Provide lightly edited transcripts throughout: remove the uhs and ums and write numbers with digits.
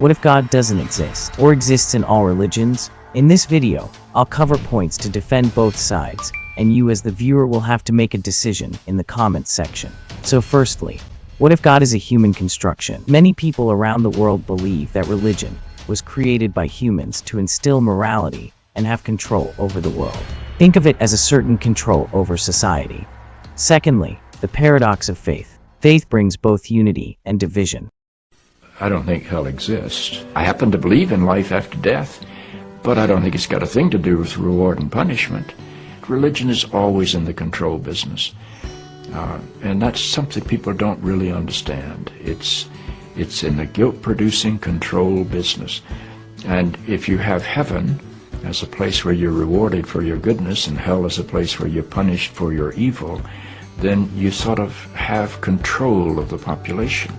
What if God doesn't exist, or exists in all religions? In this video, I'll cover points to defend both sides, and you as the viewer will have to make a decision in the comments section. So firstly, what if God is a human construction? Many people around the world believe that religion was created by humans to instill morality and have control over the world. Think of it as a certain control over society. Secondly, the paradox of faith. Faith brings both unity and division. I don't think hell exists. I happen to believe in life after death, but I don't think it's got a thing to do with reward and punishment. Religion is always in the control business, and that's something people don't really understand. It's in the guilt-producing control business. And if you have heaven as a place where you're rewarded for your goodness and hell as a place where you're punished for your evil, then you sort of have control of the population.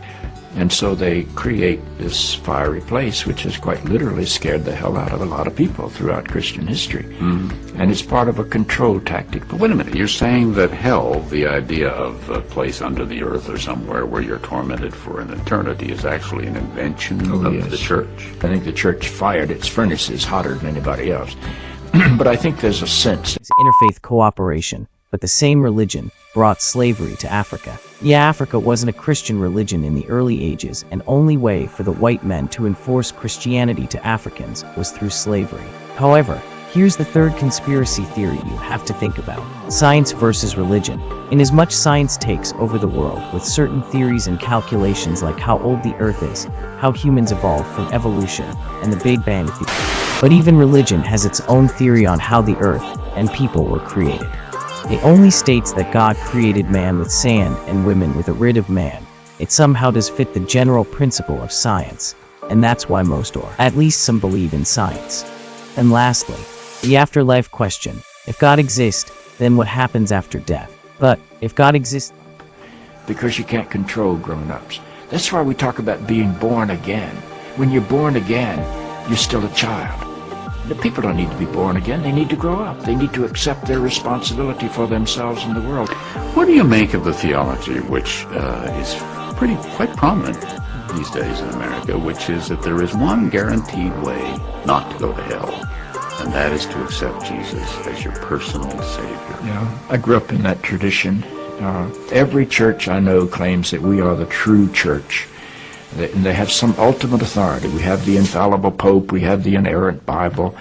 And so they create this fiery place, which has quite literally scared the hell out of a lot of people throughout Christian history. And it's part of a control tactic. But wait a minute, you're saying that hell, the idea of a place under the earth or somewhere where you're tormented for an eternity, is actually an invention of the church? I think the church fired its furnaces hotter than anybody else. But I think there's a sense. It's interfaith cooperation, but the same religion brought slavery to Africa. Yeah, Africa wasn't a Christian religion in the early ages, and only way for the white men to enforce Christianity to Africans was through slavery. However, here's the third conspiracy theory you have to think about. Science versus religion. Inasmuch science takes over the world with certain theories and calculations like how old the earth is, how humans evolved from evolution, and the Big Bang theory. But even religion has its own theory on how the earth and people were created. It only states that God created man with sand and women with a rid of man. It somehow does fit the general principle of science, and that's why most, or at least some, believe in science. And lastly, the afterlife question. If God exists, then what happens after death? But if God exists... Because you can't control grown-ups. That's why we talk about being born again. When you're born again, you're still a child. The people don't need to be born again. They need to grow up. They need to accept their responsibility for themselves and the world. What do you make of the theology, which is quite prominent these days in America, which is that there is one guaranteed way not to go to hell, and that is to accept Jesus as your personal Savior? Yeah, I grew up in that tradition. Every church I know claims that we are the true church. And they have some ultimate authority. We have the infallible Pope, we have the inerrant Bible.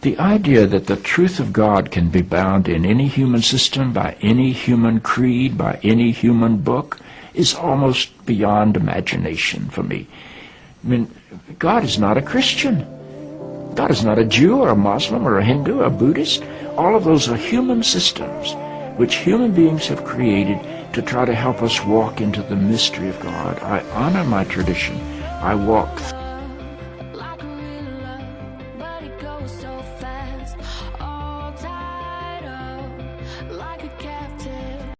The idea that the truth of God can be bound in any human system, by any human creed, by any human book, is almost beyond imagination for me. I mean, God is not a Christian. God is not a Jew or a Muslim or a Hindu or a Buddhist. All of those are human systems which human beings have created to try to help us walk into the mystery of God. I honor my tradition. I walk like a river, but it goes so fast, all tied up like a captive.